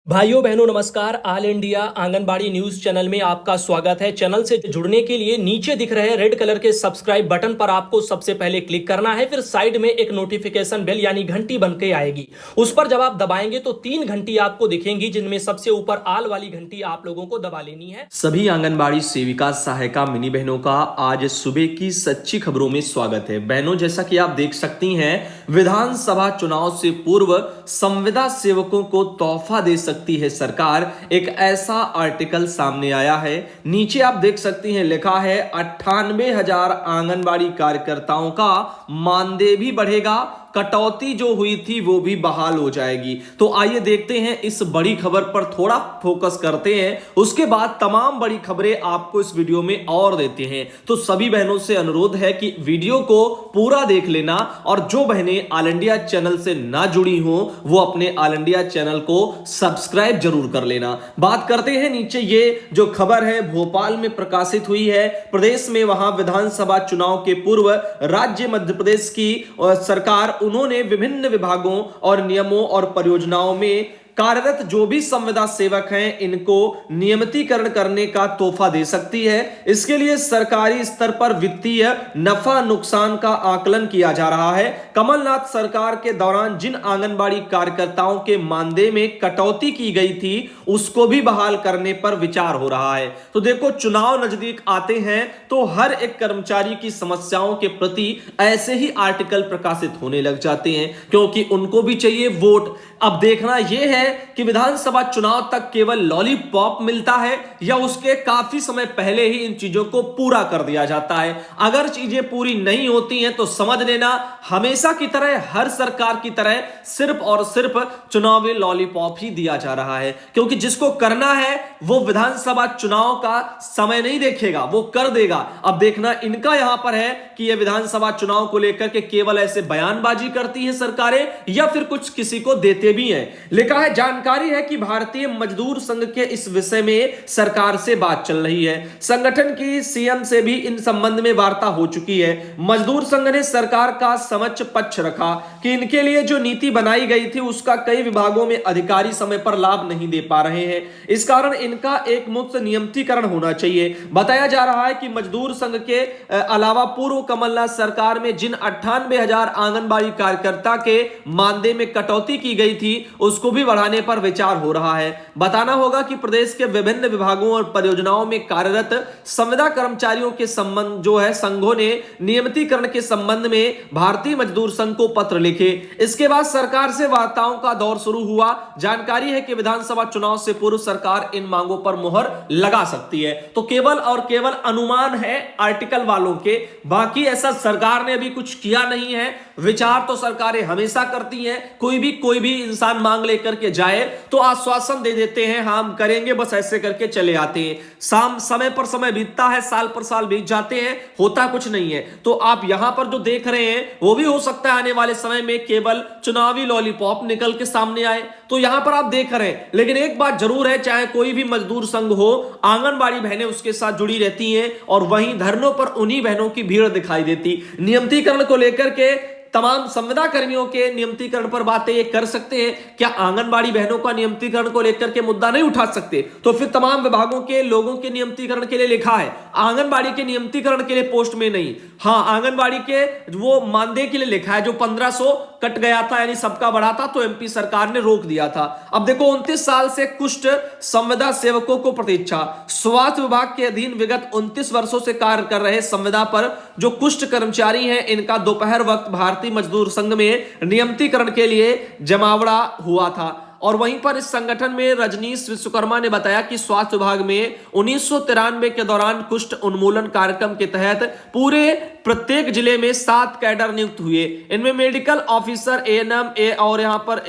भाइयों बहनों नमस्कार। All India anganwadi news channel में आपका स्वागत है। चैनल से जुड़ने के लिए नीचे दिख रहे रेड कलर के सब्सक्राइब बटन पर आपको सबसे पहले क्लिक करना है। फिर साइड में एक नोटिफिकेशन बेल यानी घंटी बन के आएगी, उस पर जब आप दबाएंगे तो 3 घंटी आपको दिखेंगी, जिनमें सबसे ऊपर आल वाली घंटी आप लोगों को दबा लेनी है। सभी आंगनबाड़ी सेविका सहायिका मिनी बहनों का आज सुबह की सच्ची खबरों में स्वागत है। बहनों, जैसा कि आप देख सकती हैं, विधानसभा चुनाव से पूर्व संविदा सेवकों को तोहफा दे सकती है सरकार। एक ऐसा आर्टिकल सामने आया है। नीचे आप देख सकती हैं, लिखा है 98,000 आंगनबाड़ी कार्यकर्ताओं का मानदेय भी बढ़ेगा, कटौती जो हुई थी वो भी बहाल हो जाएगी। तो आइए देखते हैं, इस बड़ी खबर पर थोड़ा फोकस करते हैं, उसके बाद तमाम बड़ी खबरें आपको इस वीडियो में और देते हैं। तो सभी बहनों से अनुरोध है कि वीडियो को पूरा देख लेना, और जो बहनें ऑल इंडिया चैनल से ना जुड़ी हो वो अपने ऑल इंडिया चैनल को सब्सक्राइब जरूर कर लेना। बात करते हैं, नीचे ये जो खबर है भोपाल में प्रकाशित हुई है। प्रदेश में वहां विधानसभा चुनाव के पूर्व राज्य मध्य प्रदेश की सरकार, उन्होंने विभिन्न विभागों और नियमों और परियोजनाओं में कार्यरत जो भी संविदा सेवक हैं, इनको नियमितीकरण करने का तोहफा दे सकती है। इसके लिए सरकारी स्तर पर वित्तीय नफा नुकसान का आकलन किया जा रहा है। कमलनाथ सरकार के दौरान जिन आंगनबाड़ी कार्यकर्ताओं के मानदेय में कटौती की गई थी, उसको भी बहाल करने पर विचार हो रहा है। तो देखो, चुनाव नजदीक आते हैं तो हर एक कर्मचारी की समस्याओं के प्रति ऐसे ही आर्टिकल प्रकाशित होने लग जाते हैं, क्योंकि उनको भी चाहिए वोट। अब देखना यह है कि विधानसभा चुनाव तक केवल लॉलीपॉप मिलता है या उसके काफी समय पहले ही इन चीजों को पूरा कर दिया जाता है। अगर चीजें पूरी नहीं होती हैं तो समझ लेना, हमेशा की तरह, हर सरकार की तरह सिर्फ और सिर्फ चुनावी लॉलीपॉप ही दिया जा रहा है, क्योंकि जिसको करना है वो विधानसभा चुनाव का समय नहीं देखेगा, वो कर देगा। अब देखना इनका यहां पर है कि यह विधानसभा चुनाव को लेकर के केवल ऐसे बयानबाजी करती है सरकारें, या फिर कुछ किसी को देते भी हैं। लिखा है, जानकारी है कि भारतीय मजदूर संघ के इस विषय में सरकार से बात चल रही है। संगठन की सीएम से भी इन संबंध में वार्ता हो चुकी है। मजदूर संघ ने सरकार का समक्ष पक्ष रखा कि इनके लिए जो नीति बनाई गई थी उसका कई विभागों में अधिकारी समय पर लाभ नहीं दे पा रहे हैं। इस कारण इनका एक मुक्त नियमितीकरण होना चाहिए। बताया जा रहा है कि मजदूर संघ के अलावा पूर्व कमलनाथ सरकार में जिन 98,000 आंगनबाड़ी कार्यकर्ता के मानदेय में कटौती की गई थी, उसको भी बढ़ाने पर विचार हो रहा है। बताना होगा कि प्रदेश के विभिन्न विभागों और परियोजनाओं में कार्यरत संविदा कर्मचारियों के संबंध जो है, संघों ने नियमितीकरण के संबंध में भारतीय मजदूर संघ को पत्र लिखे। इसके बाद सरकार से वार्ताओं का दौर शुरू हुआ। जानकारी है कि विधानसभा चुनाव से पूर्व सरकार इन मांगों पर मुहर लगा सकती है। तो केवल और केवल अनुमान है आर्टिकल वालों के, बाकी ऐसा सरकार ने अभी कुछ किया नहीं है। विचार तो सरकारें हमेशा करती हैं, कोई भी इंसान मांग लेकर के जाए तो आश्वासन दे देते हैं, हाँ हम करेंगे, बस ऐसे करके चले आते हैं। समय पर समय बीतता है, साल पर साल बीत जाते हैं, होता कुछ नहीं है। तो आप यहां पर जो देख रहे हैं वो भी हो सकता है आने वाले समय में केवल चुनावी लॉलीपॉप निकल के सामने आए। तो यहां पर आप देख रहे हैं, लेकिन एक बात जरूर है, चाहे कोई भी मजदूर संघ हो, आंगनबाड़ी बहनें उसके साथ जुड़ी रहती हैं, और वहीं धरनों पर उन्हीं बहनों की भीड़ दिखाई देती। नियमितीकरण को लेकर के तमाम संविदा कर्मियों के नियमितीकरण पर बातें ये कर सकते हैं, क्या आंगनबाड़ी बहनों का नियमितीकरण को लेकर के मुद्दा नहीं उठा सकते? तो फिर तमाम विभागों के लोगों के नियमितीकरण के लिए लिखा है, आंगनबाड़ी के नियमितीकरण के लिए पोस्ट में नहीं। हाँ, आंगनबाड़ी के वो मानदेय के लिए लिखा है, जो 1500 कट गया था, यानी सबका बढ़ा था, तो एमपी सरकार ने रोक दिया था। अब देखो, 29 साल से कुष्ठ संविदा सेवकों को प्रतीक्षा। स्वास्थ्य विभाग के अधीन विगत 29 वर्षों से कार्य कर रहे संविदा पर जो कुष्ठ कर्मचारी हैं, इनका दोपहर वक्त भारतीय मजदूर संघ में नियमितीकरण के लिए जमावड़ा हुआ था। और वहीं पर इस संगठन में रजनीश विश्वकर्मा ने बताया कि स्वास्थ्य विभाग में 1993 के दौरान कुष्ठ उन्मूलन कार्यक्रम के तहत पूरे प्रत्येक जिले में 7 कैडर नियुक्त हुए। इनमें मेडिकल ऑफिसर, एएनएम और यहां पर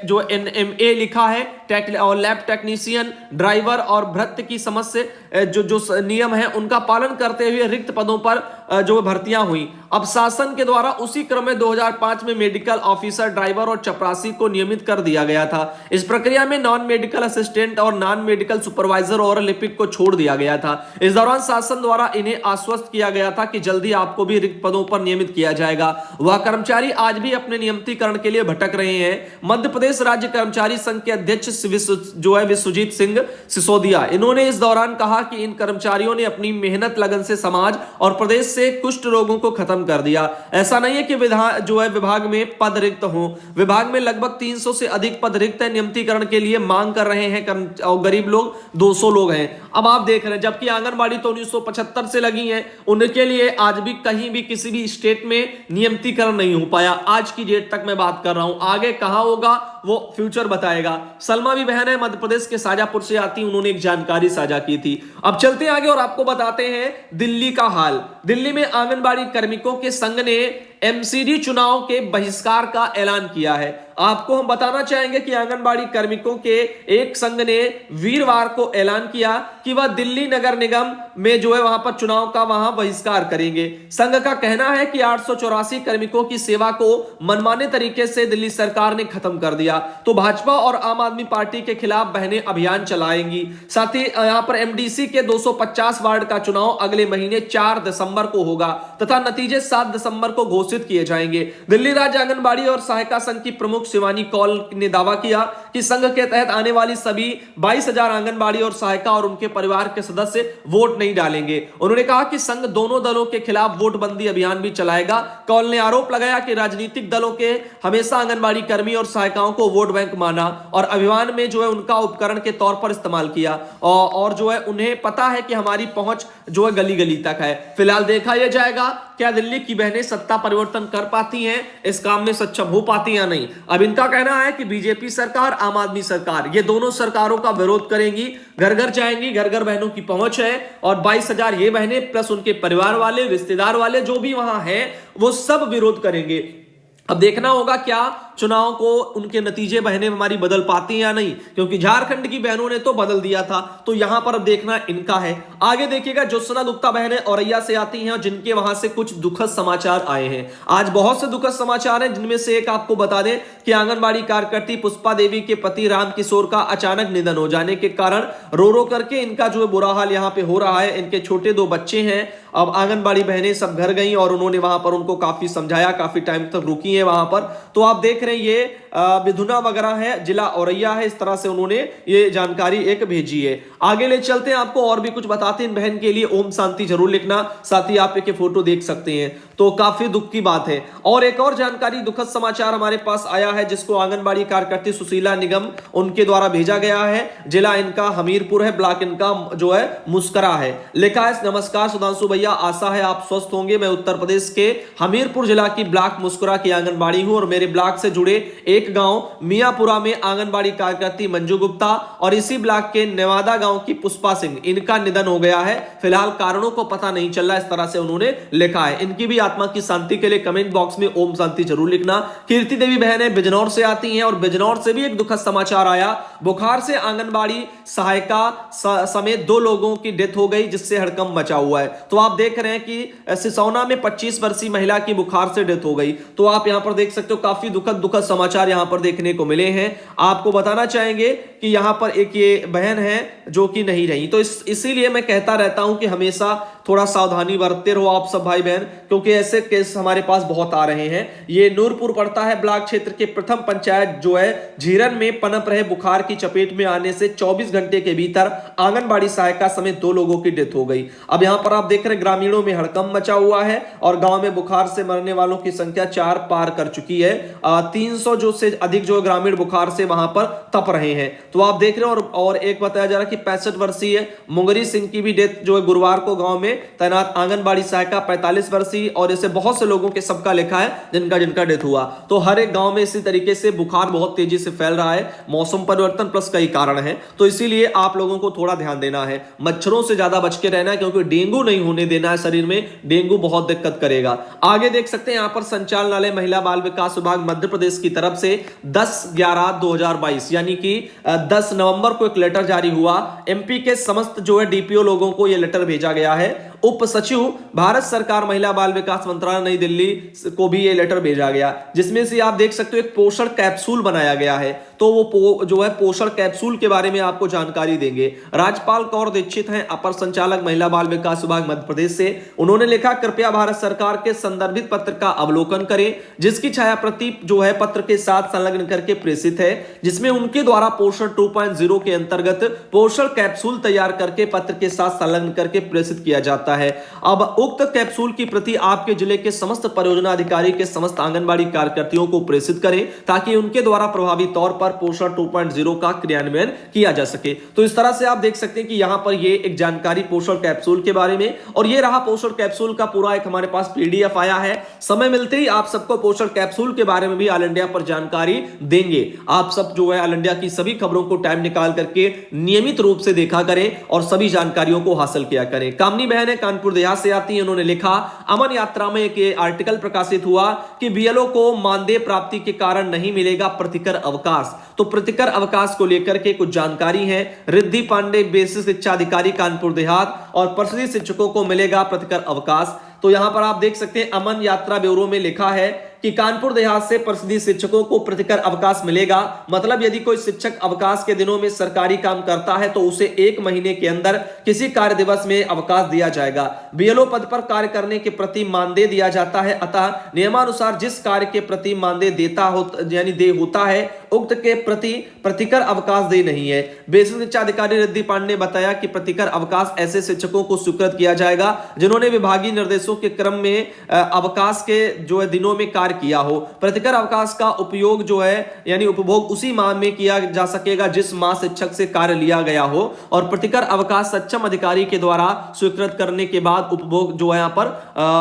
जो एनएमए लिखा है, और लैब टेक्नीशियन, ड्राइवर और भृत्य की समस्या जो नियम है उनका पालन करते हुए रिक्त पदों पर जो भर्तियां हुई। अब शासन के द्वारा उसी क्रम में 2005 में मेडिकल ऑफिसर, ड्राइवर और चपरासी को नियमित कर दिया गया था। था। इस प्रक्रिया में नॉन मेडिकल असिस्टेंट और नॉन मेडिकल सुपरवाइजर और लिपिक को छोड़ दिया गया था। इस दौरान शासन द्वारा इन्हें आश्वस्त किया गया था कि जल्दी आपको भी रिक्त पदों पर नियमित किया जाएगा। वह कर्मचारी आज भी अपने नियमितीकरण के लिए भटक रहे हैं। मध्य प्रदेश राज्य कर्मचारी संघ के अध्यक्ष विश्वजीत सिंह सिसोदिया, इन्होंने इस दौरान कहा कि इन कर्मचारियों ने अपनी मेहनत लगन से समाज और प्रदेश से कुष्ठ रोगों को खत्म कर दिया। ऐसा नहीं है कि विभाग में पद रिक्त हो। विभाग में लगभग 300 से अधिक पद रिक्त है। नियमितीकरण के लिए मांग कर रहे हैं और गरीब लोग 200 लोग हैं। अब आप देख रहे हैं, जबकि आंगनबाड़ी तो 1975 से लगी है, उनके लिए आज भी कहीं भी किसी भी स्टेट में नियमितीकरण नहीं हो पाया। आज की डेट तक मैं बात कर रहा हूं, आगे कहां होगा वो फ्यूचर बताएगा। सलमा भी बहन है, मध्य प्रदेश के शाजापुर से आती, उन्होंने एक जानकारी साझा की थी। अब चलते हैं आगे और आपको बताते हैं दिल्ली का हाल। दिल्ली में आंगनबाड़ी कार्मिकों के संघ ने एमसीडी चुनाव के बहिष्कार का ऐलान किया है। आपको हम बताना चाहेंगे कि आंगनबाड़ी कार्मिकों के एक संघ ने वीरवार को ऐलान किया कि वह दिल्ली नगर निगम में वहां पर चुनाव का बहिष्कार करेंगे। संघ का कहना है कि 884 कार्मिकों की सेवा को मनमाने तरीके से दिल्ली सरकार ने खत्म कर दिया, तो भाजपा और आम आदमी पार्टी के खिलाफ बहनें अभियान चलाएंगी। साथ ही यहां पर एमडीसी के 250 वार्ड का चुनाव अगले महीने 4 दिसंबर को होगा तथा नतीजे 7 दिसंबर को घोषित किए जाएंगे। दिल्ली राज्य आंगनबाड़ी और सहायता संघ की प्रमुख शिवानी कौल ने दावा किया कि संघ के तहत आने वाली सभी 22,000 आंगनबाड़ी और सहायिका और उनके परिवार के सदस्य वोट नहीं डालेंगे। उन्होंने कहा कि संघ दोनों दलों के खिलाफ वोट बंदी अभियान भी चलाएगा। कौल ने आरोप लगाया कि राजनीतिक दलों के हमेशा आंगनबाड़ी कर्मी और सहायिकाओं को वोट बैंक माना और अभियान में उनका उपकरण के तौर पर इस्तेमाल किया और उन्हें पता है कि हमारी पहुंच गली गली तक है। फिलहाल देखा यह जाएगा क्या दिल्ली की बहनें सत्ता परिवर्तन कर पाती हैं, इस काम में सक्षम हो पाती या नहीं। अब इनका कहना है कि बीजेपी सरकार, आम आदमी सरकार, ये दोनों सरकारों का विरोध करेंगी, घर घर जाएंगी, घर घर बहनों की पहुंच है और 22,000 ये बहनें प्लस उनके परिवार वाले, रिश्तेदार वाले जो भी वहां हैं वो सब विरोध करेंगे। अब देखना होगा क्या चुनाव को उनके नतीजे बहनें हमारी बदल पाती हैं या नहीं, क्योंकि झारखंड की बहनों ने तो बदल दिया था। तो यहां पर अब देखना इनका है। आगे देखिएगा, ज्योत्सना गुप्ता बहनें औरैया से आती हैं और जिनके वहां से कुछ दुखद समाचार आए हैं। आज बहुत से दुखद समाचार हैं, जिनमें से एक आपको बता दें कि आंगनबाड़ी कार्यकर्ती पुष्पा देवी के पति राम किशोर का अचानक निधन हो जाने के कारण रो रो करके इनका बुरा हाल यहाँ पे हो रहा है। इनके छोटे 2 बच्चे हैं। अब आंगनबाड़ी बहनें सब घर गई और उन्होंने वहां पर उनको काफी समझाया, काफी टाइम तक रुकी है वहां पर। तो आप देख रहे हैं ये बिधुना वगैरह है, जिला औरैया है, इस तरह से उन्होंने ये जानकारी एक भेजी है। आगे ले चलते हैं, आपको और भी कुछ बताते हैं। इन बहन के लिए ओम शांति जरूर लिखना, साथ ही आप एक फोटो देख सकते हैं। तो काफी दुख की बात है। और एक और जानकारी, दुखद समाचार हमारे पास आया है, जिसको आंगनबाड़ी कार्यकर्ती सुशीला निगम उनके द्वारा भेजा गया है। जिला इनका हमीरपुर है, ब्लॉक इनका मुस्करा है। लिखा है, नमस्कार सुधांशु भैया, आशा है आप स्वस्थ होंगे। मैं उत्तर प्रदेश के हमीरपुर जिला की ब्लॉक मुस्कुरा की आंगनबाड़ी हूं और मेरे ब्लॉक से जुड़े एक गांव मियापुरा में आंगनबाड़ी कार्यकर्ती मंजू गुप्ता और इसी ब्लॉक के नेवादा गांव की पुष्पा सिंह, इनका निधन हो गया है। फिलहाल कारणों को पता नहीं चल रहा, इस तरह से उन्होंने लिखा है। इनकी भी आत्मा की शांति के लिए कमेंट बॉक्स में ओम शांति जरूर लिखना। कीर्ति देवी बहनें बिजनौर से आती हैं और बिजनौर से भी एक दुखद समाचार आया। बुखार से आंगनबाड़ी सहायिका समेत 2 लोगों की डेथ हो गई, जिससे हड़कंप मचा हुआ है। तो आप देख रहे हैं कि सिसौना में 25 वर्षीय महिला की बुखार से डेथ हो गई। तो आप यहां पर देख सकते हो, काफी दुखद समाचार यहां पर देखने को मिले हैं। आपको बताना चाहेंगे कि यहां पर एक ये बहन है जो कि नहीं रही। तो इसीलिए मैं कहता रहता हूं कि हमेशा थोड़ा सावधानी बरतते रहो आप सब भाई बहन, क्योंकि ऐसे केस हमारे पास बहुत आ रहे हैं। ये नूरपुर पड़ता है ब्लॉक क्षेत्र के प्रथम पंचायत झीरन में पनप रहे बुखार की चपेट में आने से 24 घंटे के भीतर आंगनबाड़ी सहायिका समेत 2 लोगों की डेथ हो गई। अब यहां पर आप देख रहे ग्रामीणों में हड़कंप मचा हुआ है और गांव में बुखार से मरने वालों की संख्या 4 पार कर चुकी है। 300 से अधिक ग्रामीण बुखार से वहां पर तप रहे हैं। तो आप देख रहे हो। और एक बताया जा रहा है कि 65 वर्षीय मुंगरी सिंह की भी डेथ गुरुवार को गांव में तैनात आंगनबाड़ी सहायिका 45 वर्षीय, और ऐसे बहुत से लोगों के सबका लिखा है जिनका डेथ हुआ। तो हर एक गांव में इसी तरीके से बुखार बहुत तेजी से फैल रहा है। मौसम परिवर्तन प्लस कई कारण है, तो इसीलिए आप लोगों को थोड़ा ध्यान देना है, मच्छरों से ज्यादा बच के रहना है, क्योंकि डेंगू नहीं होने देना है शरीर में। डेंगू बहुत दिक्कत करेगा। आगे देख सकते हैं यहां पर संचालनालय महिला बाल विकास विभाग मध्य प्रदेश की तरफ से 10/11/2022 यानी कि 10 नवंबर को एक लेटर जारी हुआ। एमपी के समस्त डीपीओ लोगों को यह लेटर भेजा गया है। उप सचिव भारत सरकार महिला बाल विकास मंत्रालय नई दिल्ली को भी ये लेटर भेजा गया, जिसमें से आप देख सकते हो एक पोषण कैप्सूल बनाया गया है। तो वो जो है पोषण कैप्सूल के बारे में आपको जानकारी देंगे। राजपाल कौर दीक्षित हैं अपर संचालक महिला बाल विकास विभाग मध्य प्रदेश से। उन्होंने लिखा, कृपया भारत सरकार के संदर्भित पत्र का अवलोकन करें, जिसकी छाया प्रति जो है पत्र के साथ संलग्न करके प्रेषित है, जिसमें उनके द्वारा पोषण 2.0 के अंतर्गत पोषण कैप्सूल तैयार करके पत्र के साथ संलग्न करके प्रेषित किया जाता है। अब उक्त कैप्सूल की प्रति आपके जिले के समस्त परियोजना अधिकारी के समस्त आंगनबाड़ी कार्यकर्तियों को प्रेषित करें, ताकि उनके द्वारा प्रभावी तौर पर पोषण 2.0 का क्रियान्वयन किया जा सके। तो इस तरह से आप देख सकते हैं कि यहां पर ये एक जानकारी पोषण कैप्सूल के बारे में, और ये रहा पोषण कैप्सूल का पूरा एक हमारे पास पीडीएफ आया है। समय मिलते ही आप सबको पोषण कैप्सूल के बारे में भी ऑल इंडिया पर जानकारी देंगे। आप सब जो है ऑल इंडिया की सभी खबरों को टाइम निकाल करके नियमित रूप से देखा करें और सभी जानकारियों को हासिल किया करें। कामनी बहन है, कानपुर देहात से आती है। उन्होंने लिखा, अमन यात्रा में एक आर्टिकल प्रकाशित हुआ कि बीएलओ को मानदेय प्राप्ति के कारण नहीं मिलेगा प्रतिकर अवकाश। तो प्रतिकर अवकाश को लेकर के कुछ जानकारी है। रिद्धि पांडे, बेसिक शिक्षा अधिकारी कानपुर देहात, और परिषदीय शिक्षकों को मिलेगा प्रतिकर अवकाश। तो यहां पर आप देख सकते हैं अमन यात्रा ब्यूरो में लिखा है कि कानपुर देहात से परिषदीय शिक्षकों को प्रतिकर अवकाश मिलेगा। मतलब यदि कोई शिक्षक अवकाश के दिनों में सरकारी काम करता है तो उसे 1 महीने के अंदर किसी कार्य दिवस में अवकाश दिया जाएगा। बीएलओ पद पर कार्य करने के प्रति मानदेय दिया जाता है, अतः नियमानुसार जिस कार्य के प्रति मानदेय देय होता है उक्त के प्रति प्रतिकर अवकाश देय नहीं है। बेसिक शिक्षा अधिकारी रिद्धि पांडे ने बताया कि प्रतिकर अवकाश ऐसे शिक्षकों को स्वीकृत किया जाएगा जिन्होंने विभागीय निर्देशों के क्रम में अवकाश के जो है दिनों में कार्य किया हो। प्रतिकर अवकाश का उपयोग जो है यानी उपभोग उसी माह में किया जा सकेगा जिस माह शिक्षक से कार्य लिया गया हो, और प्रतिकर अवकाश सक्षम अधिकारी के द्वारा स्वीकृत करने के बाद उपभोग जो है यहाँ पर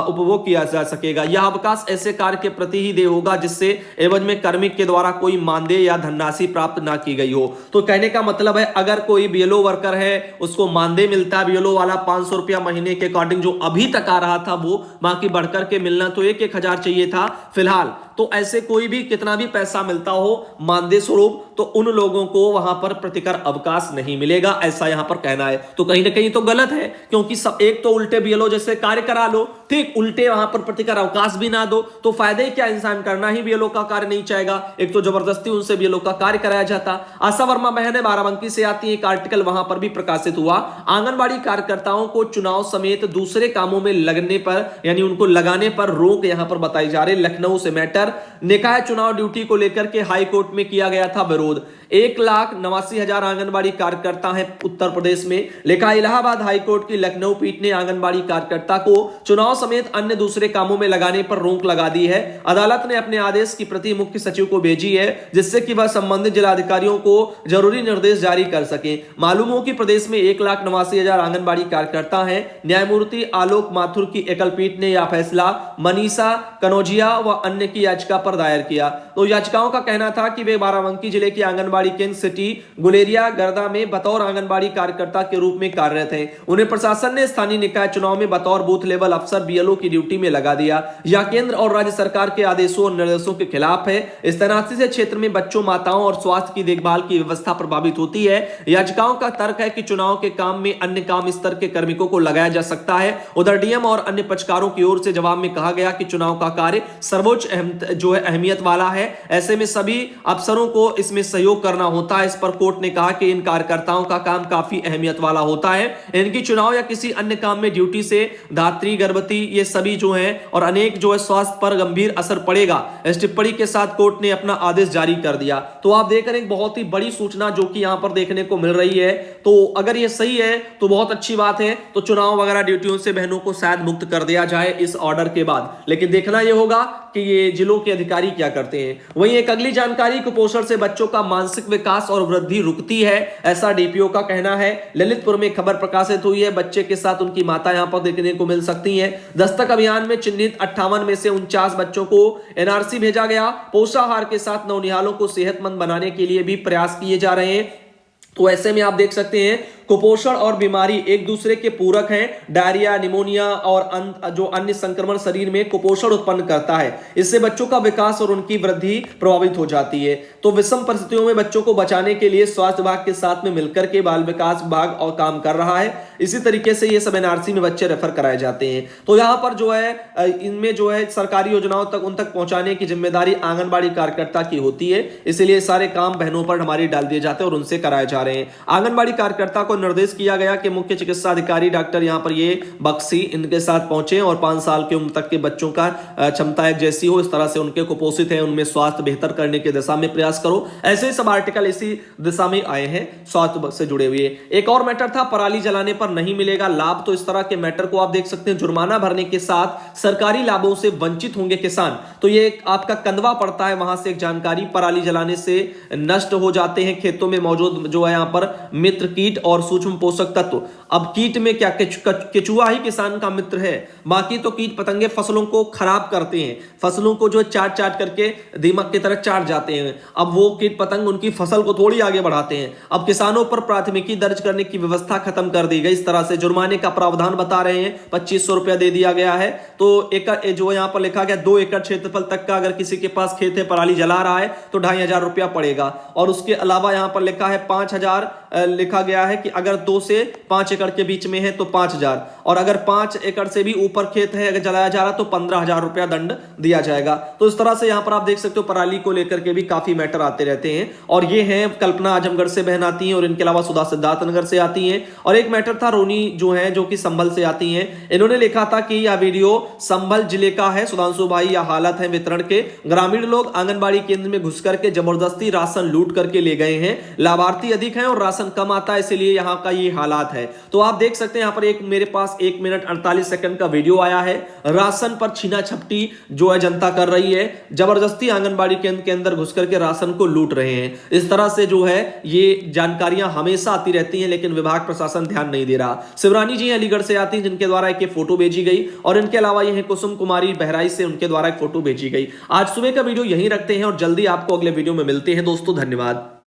उपभोग किया जा सकेगा। यह अवकाश ऐसे कार्य के प्रति ही देय होगा जिससे एवज में कार्मिक के द्वारा कोई मानदेय या धनराशि प्राप्त ना की गई हो। तो कहने का मतलब है अगर कोई बीएलओ वर्कर है उसको मानदेय मिलता है, बीएलओ वाला 500 रुपया महीने के अकॉर्डिंग जो अभी तक आ रहा था, वो बाकी बढ़कर के मिलना तो 1,000 चाहिए था फिलहाल। तो ऐसे कोई भी कितना भी पैसा मिलता हो मानदेय स्वरूप, तो उन लोगों को वहां पर प्रतिकर अवकाश नहीं मिलेगा, ऐसा यहां पर कहना है। तो कहीं ना कहीं तो गलत है, क्योंकि सब एक तो उल्टे बीएलओ जैसे कार्य करा लो, ठीक, उल्टे वहां पर प्रतिकर अवकाश भी ना दो, तो फायदे क्या, इंसान करना ही बीएलओ का कार्य नहीं चाहेगा। एक तो जबरदस्ती उनसे बीएलओ का कार्य कराया जाता। आशा वर्मा बहन है, बाराबंकी से आती है, एक आर्टिकल वहां पर भी प्रकाशित हुआ। आंगनबाड़ी कार्यकर्ताओं को चुनाव समेत दूसरे कामों में लगने पर यानी उनको लगाने पर रोक यहां पर बताई जा रही। लखनऊ से मैटर, निकाय चुनाव ड्यूटी को लेकर के हाई कोर्ट में किया गया था विरोध। 1,89,000 आंगनबाड़ी कार्यकर्ता हैं उत्तर प्रदेश में। लिखा, इलाहाबाद हाईकोर्ट की लखनऊ पीठ ने आंगनबाड़ी कार्यकर्ता को चुनाव समेत अन्य दूसरे कामों में लगाने पर रोक लगा दी है। अदालत ने अपने आदेश की प्रति मुख्य सचिव को भेजी है, जिससे कि वह संबंधित जिलाधिकारियों को जरूरी निर्देश जारी कर सके। मालूम हो कि प्रदेश में 1,89,000 आंगनबाड़ी कार्यकर्ता हैं। न्यायमूर्ति आलोक माथुर की एकल पीठ ने यह फैसला मनीषा कनौजिया व अन्य की याचिका पर दायर किया। तो याचिकाओं का कहना था कि वे बाराबंकी जिले की आंगनबाड़ी केंद्र सिटी गुलेरिया गर्दा में बतौर आंगनबाड़ी कार्यकर्ता के रूप में कार्यरत हैं। उन्हें प्रशासन ने स्थानीय निकाय चुनाव में बतौर बूथ लेवल अफसर बीएलओ की ड्यूटी में लगा दिया। यह केंद्र और राज्य सरकार के आदेशों और निर्देशों के खिलाफ है। इस तैनाती से क्षेत्र में बच्चों, माताओं और स्वास्थ्य की देखभाल की व्यवस्था प्रभावित होती है। याचिकाओं का तर्क है कि चुनाव के काम में अन्य काम स्तर के कार्मिकों को लगाया जा सकता है। उधर डीएम और अन्य पक्षकारों की ओर से जवाब में कहा गया कि चुनाव का कार्य सर्वोच्च अहमियत वाला है, ऐसे में सभी अफसरों को इसमें सहयोग करना होता है। इस पर कोर्ट ने कहा कि इन कार्यकर्ताओं का काम काफी अहमियत वाला होता है। इनकी चुनाव या किसी अन्य काम में ड्यूटी से धात्री, गर्भवती, ये सभी जो हैं और अनेक जो है स्वास्थ्य पर गंभीर असर पड़ेगा। इस टिप्पणी के साथ कोर्ट ने अपना आदेश जारी कर दिया। तो आप देख रहे हैं बहुत ही बड़ी सूचना जो कि यहां पर देखने को मिल रही है। तो अगर ये सही है तो बहुत अच्छी बात है। तो चुनाव वगैरह ड्यूटियों से बहनों को शायद मुक्त कर दिया जाए इस ऑर्डर के बाद, लेकिन देखना यह होगा कि ये जिलों के अधिकारी क्या करते हैं। वहीं एक अगली जानकारी, कुपोषण से बच्चों का मानसिक विकास और वृद्धि रुकती है, ऐसा डीपीओ का कहना है। ललितपुर में खबर प्रकाशित हुई है। बच्चे के साथ उनकी माता यहां पर देखने को मिल सकती हैं। दस्तक अभियान में चिन्हित 58 में से 49 बच्चों को एनआरसी भेजा गया। पोषाहार के साथ नौनिहालों को सेहतमंद बनाने के लिए भी प्रयास किए जा रहे हैं। तो ऐसे में आप देख सकते हैं कुपोषण और बीमारी एक दूसरे के पूरक हैं। डायरिया, निमोनिया और जो अन्य संक्रमण शरीर में कुपोषण उत्पन्न करता है। इससे बच्चों का विकास और उनकी वृद्धि प्रभावित हो जाती है। तो विषम परिस्थितियों में बच्चों को बचाने के लिए स्वास्थ्य विभाग के साथ में मिलकर के बाल विकास विभाग और काम कर रहा है। इसी तरीके से ये सब एनआरसी में बच्चे रेफर कराए जाते हैं। तो यहां पर जो है इनमें जो है सरकारी योजनाओं तक उन तक पहुंचाने की जिम्मेदारी आंगनबाड़ी कार्यकर्ता की होती है। इसलिए सारे काम बहनों पर हमारी डाल दिए जाते हैं और उनसे कराए जा रहे हैं। आंगनबाड़ी कार्यकर्ता को निर्देश किया गया कि मुख्य चिकित्सा अधिकारी डॉक्टर यहां पर ये बक्सी इनके साथ पहुंचे और 5 साल की उम्र तक के बच्चों का क्षमता एक जैसी हो, इस तरह से उनके कुपोषित है उनमें स्वास्थ्य बेहतर करने की दिशा में प्रयास करो। ऐसे ही सब आर्टिकल इसी दिशा में आए हैं स्वास्थ्य से जुड़े हुए। एक और मैटर था, पराली जलाने पर नहीं मिलेगा लाभ। तो इस तरह के मैटर को आप देख सकते हैं। जुर्माना भरने के साथ सरकारी लाभों से वंचित होंगे किसान। तो ये आपका कंदवा पड़ता है, वहां से एक जानकारी, पराली जलाने से नष्ट हो जाते हैं खेतों में मौजूद जो है यहां पर मित्र कीट और सूक्ष्म पोषक तत्व। अब कीट में क्या, केचुआ ही किसान का मित्र है, बाकी तो कीट पतंगे फसलों को खराब करते हैं, फसलों को जो चाट चाट करके दीमक की तरह चाट जाते हैं। अब वो कीट पतंग उनकी फसल को थोड़ी आगे बढ़ाते हैं। अब किसानों पर प्राथमिकी दर्ज करने की व्यवस्था खत्म कर दी गई। इस तरह से जुर्माने का प्रावधान बता रहे हैं, 2500 रुपया दे दिया गया है। तो एकड़ जो यहां पर लिखा गया 2 एकड़ क्षेत्रफल तक का अगर किसी के पास खेत है, पराली जला रहा है तो 2500 रुपया पड़ेगा। और उसके अलावा यहां पर लिखा है 5000 लिखा गया है कि अगर 2 से 5 एकड़ के बीच में है तो 5000, और अगर 5 एकड़ से भी ऊपर खेत है अगर जलाया जा रहा तो 15000 रुपया दंड दिया जाएगा। तो इस तरह से यहां पर आप देख सकते हो पराली को लेकर के भी काफी मैटर आते रहते हैं। और ये हैं कल्पना आजमगढ़ से बहन आती हैं और इनके अलावा सुधा सिद्धार्थनगर से आती हैं। और एक मैटर था रोनी जो है जो कि संभल से आती हैं। इन्होंने लिखा था कि यह वीडियो संभल जिले का है। सुधांशु भाई, यह हालत है वितरण के। ग्रामीण लोग आंगनबाड़ी केंद्र में घुस करके जबरदस्ती राशन लूट करके ले गए हैं। लाभार्थी अधिक हैं और राशन कम आता है, इसलिए यहां का ये हालात है। तो आप देख सकते हैं यहां पर एक मेरे पास 1 मिनट 48 सेकंड का वीडियो आया है। राशन पर छीना झपटी जो है जनता कर रही है, जबरदस्ती आंगनबाड़ी केंद्र के अंदर घुस करके राशन को लूट रहे हैं। इस तरह से जो है ये जानकारियां हमेशा आती रहती हैं, लेकिन विभाग प्रशासन ध्यान नहीं दे रहा। शिवरानी जी अलीगढ़ से आती हैं जिनके द्वारा एक फोटो भेजी गई, और इनके अलावा ये कुसुम कुमारी बहराइच से, उनके द्वारा एक फोटो भेजी गई। आज सुबह का वीडियो यहीं रखते हैं और जल्दी आपको अगले वीडियो में मिलते हैं दोस्तों। धन्यवाद।